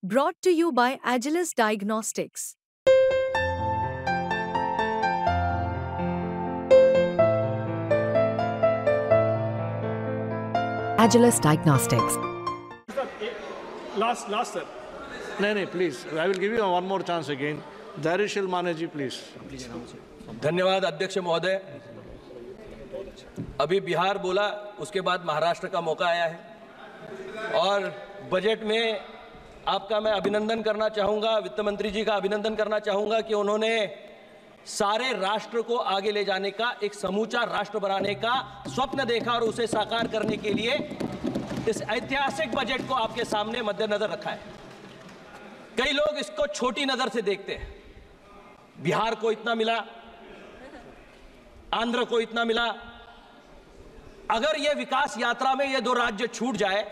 Brought to you by Agilus Diagnostics. Agilus Diagnostics. Last, sir. No, please. I will give you one more chance again. Darishil Maneji, please. धन्यवाद अध्यक्ष महोदय। अभी बिहार बोला, उसके बाद महाराष्ट्र का मौका आया है और बजट में आपका मैं अभिनंदन करना चाहूँगा, वित्त मंत्री जी का अभिनंदन करना चाहूँगा कि उन्होंने सारे राष्ट्र को आगे ले जाने का, एक समूचा राष्ट्र बनाने का स्वप्न देखा और उसे साकार करने के लिए इस ऐतिहासिक बजट को आपके सामने मद्देनजर रखा है। कई लोग इसको छोटी नज़र से देखते हैं। बिहार को इतना मिला, आंध्र को इतना मिला। अगर ये विकास यात्रा में ये दो राज्य छूट जाए,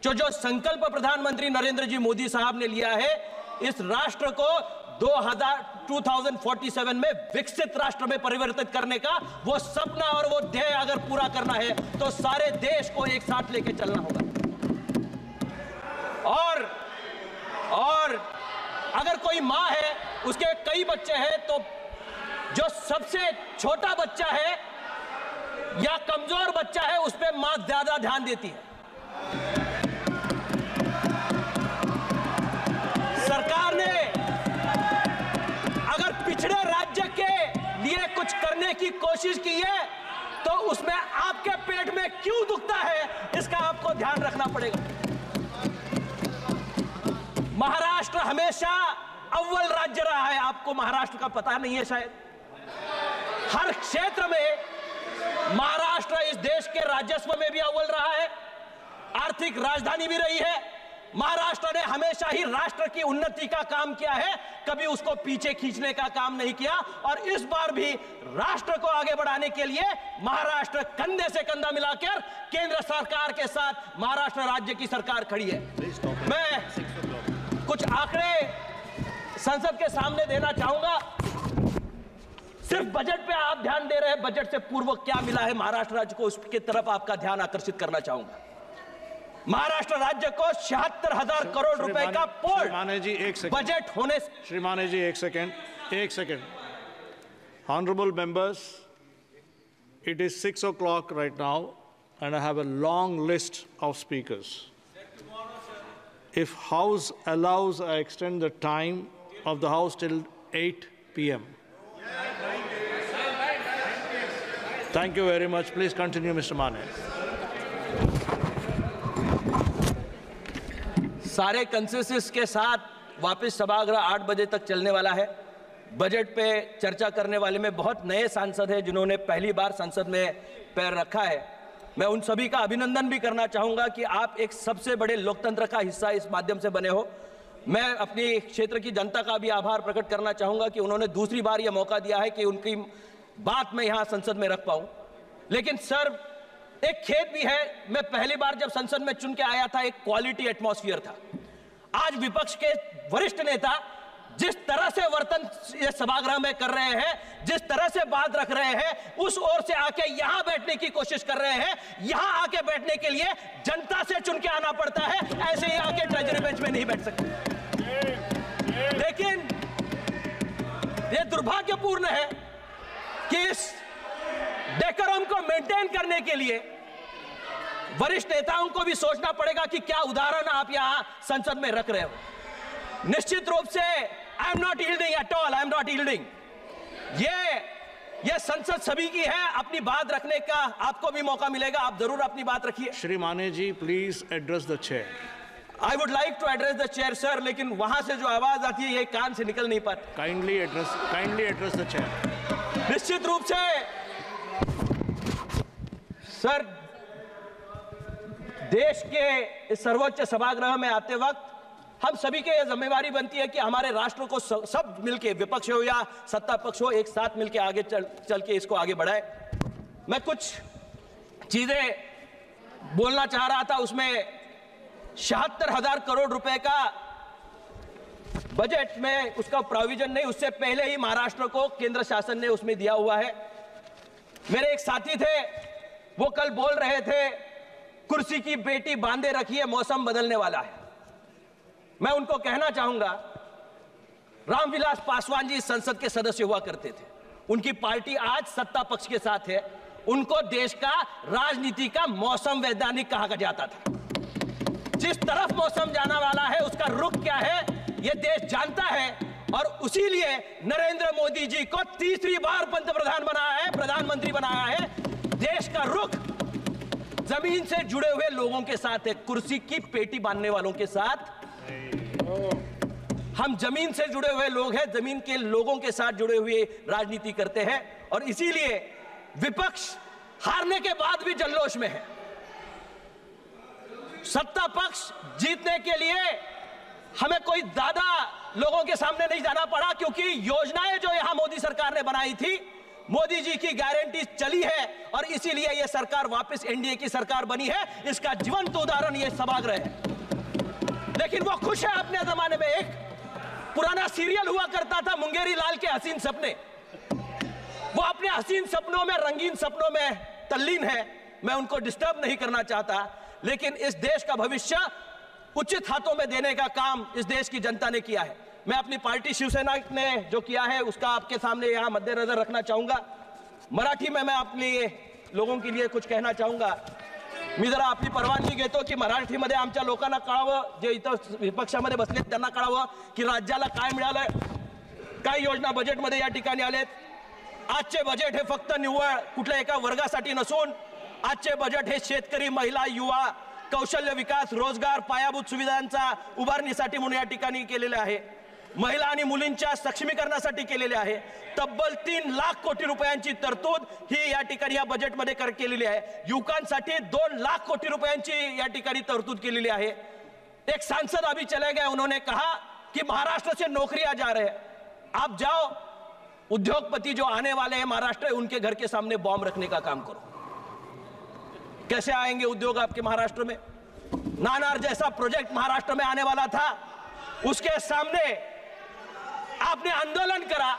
जो संकल्प प्रधानमंत्री नरेंद्र जी मोदी साहब ने लिया है, इस राष्ट्र को 2047 में विकसित राष्ट्र में परिवर्तित करने का वो सपना और वो ध्येय अगर पूरा करना है तो सारे देश को एक साथ लेके चलना होगा। और अगर कोई माँ है, उसके कई बच्चे हैं, तो जो सबसे छोटा बच्चा है या कमजोर बच्चा है, उस पर माँ ज्यादा ध्यान देती है। सरकार ने अगर पिछड़े राज्य के लिए कुछ करने की कोशिश की है तो उसमें आपके पेट में क्यों दुखता है, इसका आपको ध्यान रखना पड़ेगा। महाराष्ट्र हमेशा अव्वल राज्य रहा है, आपको महाराष्ट्र का पता नहीं है शायद। हर क्षेत्र में महाराष्ट्र इस देश के राजस्व में भी अव्वल रहा है, आर्थिक राजधानी भी रही है। महाराष्ट्र ने हमेशा ही राष्ट्र की उन्नति का काम किया है, कभी उसको पीछे खींचने का काम नहीं किया। और इस बार भी राष्ट्र को आगे बढ़ाने के लिए महाराष्ट्र कंधे से कंधा मिलाकर केंद्र सरकार के साथ महाराष्ट्र राज्य की सरकार खड़ी है। मैं कुछ आंकड़े संसद के सामने देना चाहूंगा। सिर्फ बजट पे आप ध्यान दे रहे हैं, बजट से पूर्व क्या मिला है महाराष्ट्र राज्य को, उसकी तरफ आपका ध्यान आकर्षित करना चाहूंगा। महाराष्ट्र राज्य को 76,000 करोड़ रुपए का पोर्ट बजट होने। श्री माने जी एक second. Honorable members, it is 6 o'clock right now and I have a long list of speakers. If House allows, I extend the time of the House till 8 p.m. Thank you very much. Please continue, Mr. Mane. सारे consensus के साथ वापस सभागृह 8 बजे तक चलने वाला है। बजट पे चर्चा करने वाले में बहुत नए सांसद हैं जिन्होंने पहली बार संसद में पैर रखा है। मैं उन सभी का अभिनंदन भी करना चाहूंगा कि आप एक सबसे बड़े लोकतंत्र का हिस्सा इस माध्यम से बने हो। मैं अपनी क्षेत्र की जनता का भी आभार प्रकट करना चाहूंगा कि उन्होंने दूसरी बार यह मौका दिया है कि उनकी बात मैं यहां संसद में रख पाऊं। लेकिन सर, एक खेद भी है, मैं पहली बार जब संसद में चुन के आया था, एक क्वालिटी एटमॉस्फेयर था। आज विपक्ष के वरिष्ठ नेता जिस तरह से वर्तन ये सभागृह में कर रहे हैं, जिस तरह से बात रख रहे हैं, उस ओर से आके यहां बैठने की कोशिश कर रहे हैं। यहां आके बैठने के लिए जनता से चुन के आना पड़ता है, ऐसे ही आके ट्रेजरी बेंच में नहीं बैठ सकते। लेकिन यह दुर्भाग्यपूर्ण है कि इस डेकोरम को मेंटेन करने के लिए वरिष्ठ नेताओं को भी सोचना पड़ेगा कि क्या उदाहरण आप यहां संसद में रख रहे हो। निश्चित रूप से I am not yielding at all, I am not yielding. ये संसद सभी की है, अपनी बात रखने का आपको भी मौका मिलेगा, आप जरूर अपनी बात रखिए। Shri Mane ji, please address the chair. I would like to address the chair sir, लेकिन वहां से जो आवाज आती है ये कान से निकल नहीं पाती। Kindly address the chair. निश्चित रूप से सर, देश के इस सर्वोच्च सभागृह में आते वक्त हम सभी की यह जिम्मेवारी बनती है कि हमारे राष्ट्र को सब मिलके, विपक्ष हो या सत्ता पक्ष हो, एक साथ मिलके आगे चल के इसको आगे बढ़ाए। मैं कुछ चीजें बोलना चाह रहा था, उसमें 76,000 करोड़ रुपए का बजट में उसका प्रोविजन नहीं, उससे पहले ही महाराष्ट्र को केंद्र शासन ने उसमें दिया हुआ है। मेरे एक साथी थे, वो कल बोल रहे थे, कुर्सी की बेटी बांधे रखिए, मौसम बदलने वाला है। मैं उनको कहना चाहूंगा, रामविलास पासवान जी संसद के सदस्य हुआ करते थे, उनकी पार्टी आज सत्ता पक्ष के साथ है, उनको देश का राजनीति का मौसम वैज्ञानिक कहा जाता था। जिस तरफ मौसम जाने वाला है उसका रुख क्या है यह देश जानता है, और उसीलिए नरेंद्र मोदी जी को तीसरी बार पंतप्रधान बनाया है, प्रधानमंत्री बनाया है। देश का रुख जमीन से जुड़े हुए लोगों के साथ है, कुर्सी की पेटी बांधने वालों के साथ। हम जमीन से जुड़े हुए लोग हैं, जमीन के लोगों के साथ जुड़े हुए राजनीति करते हैं, और इसीलिए विपक्ष हारने के बाद भी जल्लोश में है। सत्ता पक्ष जीतने के लिए हमें कोई ज्यादा लोगों के सामने नहीं जाना पड़ा, क्योंकि योजनाएं जो यहां मोदी सरकार ने बनाई थी, मोदी जी की गारंटी चली है, और इसीलिए यह सरकार वापस एनडीए की सरकार बनी है। इसका जीवंत उदाहरण यह सभागृह है। लेकिन वो खुश है अपने जमाने में। एक पुराना सीरियल हुआ करता था मुंगेरी लाल के हसीन सपने, वो अपने हसीन सपनों में, रंगीन सपनों में तल्लीन है। मैं उनको डिस्टर्ब नहीं करना चाहता, लेकिन इस देश का भविष्य उचित हाथों में देने का काम इस देश की जनता ने किया है। मैं अपनी पार्टी शिवसेना ने जो किया है उसका आपके सामने यहां मद्देनजर रखना चाहूंगा। मराठी में मैं अपने लोगों के लिए कुछ कहना चाहूंगा। मी जरा आपली परवानगी घेतो की मराठीमध्ये आमच्या लोकांना कळावं, जे इथं विपक्षामध्ये बसलेत त्यांना कळावं की राज्याला काय मिळालंय, काय योजना बजेटमध्ये या ठिकाणी आलेत। आजचे बजेट हे फक्त निव्वळ कुठल्या एका वर्गासाठी नसून आजचे बजेट हे शेतकरी, महिला, युवा, कौशल्य विकास, रोजगार, पायाभूत सुविधांचा उभारणीसाठी म्हणून या ठिकाणी केलेले आहे। महिला आणि मुलींच्या सक्षमीकरणासाठी केलेले आहे। तब्बल 3 लाख कोटी रुपयांची तरतूद ही या ठिकाणी या बजेटमध्ये केलेली आहे। युवकांसाठी 2 लाख कोटी रुपयांची या ठिकाणी तरतूद केलेली आहे। एक सांसद अभी चले गए, उन्होंने कहा कि महाराष्ट्र से नौकरियां जा रहे हैं। आप जाओ, उद्योगपति जो आने वाले हैं महाराष्ट्र, उनके घर के सामने बॉम्ब रखने का काम करो। कैसे आएंगे उद्योग आपके महाराष्ट्र में? नानार जैसा प्रोजेक्ट महाराष्ट्र में आने वाला था, उसके सामने आपने आंदोलन करा,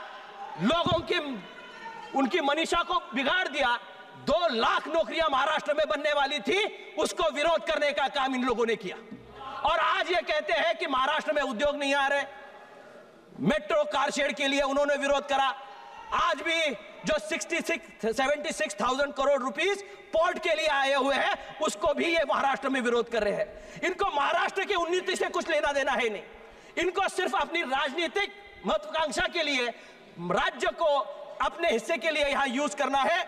लोगों की उनकी मनीषा को बिगाड़ दिया। 2 लाख नौकरियां महाराष्ट्र में बनने वाली थी, उसको विरोध करने का काम इन लोगों ने किया। और आज ये कहते हैं कि महाराष्ट्र में उद्योग नहीं आ रहे। मेट्रो कारशेड के लिए उन्होंने विरोध करा। आज भी जो 76,000 करोड़ रुपीस पोर्ट के लिए आए हुए हैं, उसको भी ये महाराष्ट्र में विरोध कर रहे हैं। इनको महाराष्ट्र की उन्नति से कुछ लेना देना है नहीं। इनको सिर्फ अपनी राजनीतिक महत्वाकांक्षा के लिए राज्य को अपने हिस्से के लिए यहां यूज करना है।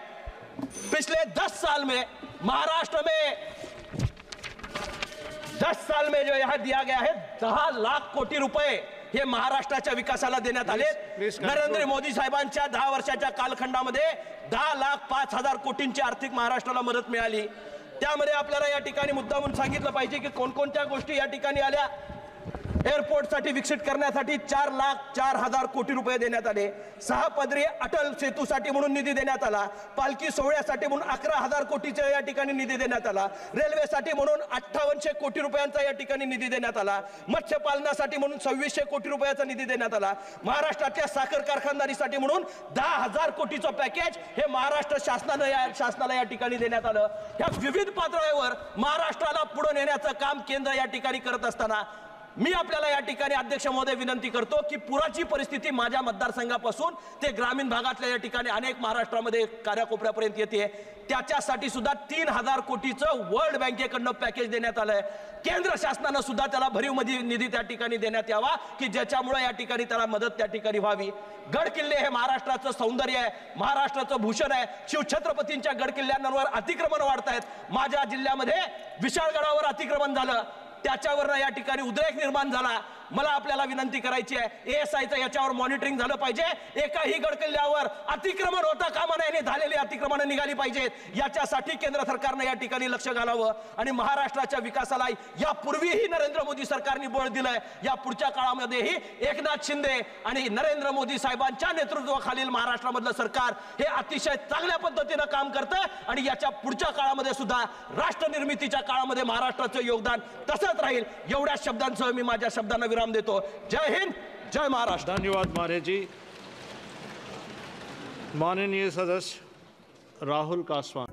पिछले 10 साल में महाराष्ट्र में 10 साल में जो यहां दिया गया है 10 लाख कोटी रुपए हे महाराष्ट्राच्या विकासाला देण्यात आले। नरेंद्र मोदी साहेबांच्या 10 वर्षाच्या कालखंडामध्ये 10,05,000 कोटींची आर्थिक महाराष्ट्राला मदत मिळाली। त्यामध्ये आपल्याला या ठिकाणी मुद्दामून सांगितलं पाहिजे की कोणकोणत्या गोष्टी या ठिकाणी आल्या। एअरपोर्टसाठी विकसित करण्यासाठी 4,04,000 कोटी रुपये देण्यात आले। 6 पदरी अटल सेतूसाठी म्हणून निधी देण्यात आला। पालखी सोहळ्यासाठी म्हणून 11,000 कोटीचा या ठिकाणी निधी देण्यात आला। रेल्वेसाठी म्हणून 5800 कोटी रुपयांचा या ठिकाणी निधी देण्यात आला। मत्स्यपालनासाठी म्हणून 2600 कोटी रुपयाचा निधी देण्यात आला। महाराष्ट्राच्या साखर कारखानदारीसाठी म्हणून 10,000 कोटीचं पॅकेज हे महाराष्ट्र शासनाला या ठिकाणी देण्यात आलं। या विविध पातळीवर महाराष्ट्राला पुढे नेण्याचं काम केंद्र या ठिकाणी करत असताना मी आपल्याला या ठिकाणी अध्यक्ष महोदय विनंती करतो की पुराची परिस्थिती माझ्या मतदारसंघापासून ते ग्रामीण भागातल्या या ठिकाणी अनेक महाराष्ट्रामध्ये कार्याकोपऱ्यापर्यंत येते। त्याच्यासाठी सुद्धा 3,000 कोटीचं वर्ल्ड बँकेकडून पॅकेज देण्यात आलंय। केंद्र शासनाने सुद्धा त्याला भरीव निधी त्या ठिकाणी देण्यात यावा की ज्याच्यामुळे या ठिकाणी त्याला मदत त्या ठिकाणी व्हावी। गड किल्ले हे महाराष्ट्राचं सौंदर्य आहे, महाराष्ट्राचं भूषण आहे। शिवछत्रपतींच्या गड किल्ल्यांवर अतिक्रमण वाढतायत। माझ्या जिल्ह्यामध्ये विशाळगडावर अतिक्रमण झालं, त्याच्यावर या ठिकाणी उद्रेक निर्माण झाला। मला आपल्याला विनंती करायची आहे, एएसआयचं याच्यावर मॉनिटरिंग झालं पाहिजे। एकाही गड किल्ल्यावर अतिक्रमण होता कामा नये, झालेली अतिक्रमण निघाली पाहिजेत। याच्यासाठी केंद्र सरकारने या ठिकाणी लक्ष घालावं आणि महाराष्ट्राच्या विकासाला यापूर्वीही नरेंद्र मोदी सरकारने बळ दिलंय, या पुढच्या काळामध्येही एकनाथ शिंदे आणि नरेंद्र मोदी साहेबांच्या नेतृत्वाखालील महाराष्ट्रामधलं सरकार हे अतिशय चांगल्या पद्धतीने काम करतं आणि याच्या पुढच्या काळामध्ये सुद्धा राष्ट्र निर्मितीच्या काळामध्ये महाराष्ट्राचं योगदान तसंच राहील। एवढ्या शब्दांसह मी माझ्या शब्दांना विराम देतो। जय हिंद, जय महाराष्ट्र। धन्यवाद माने जी। माननीय सदस्य राहुल कासवान।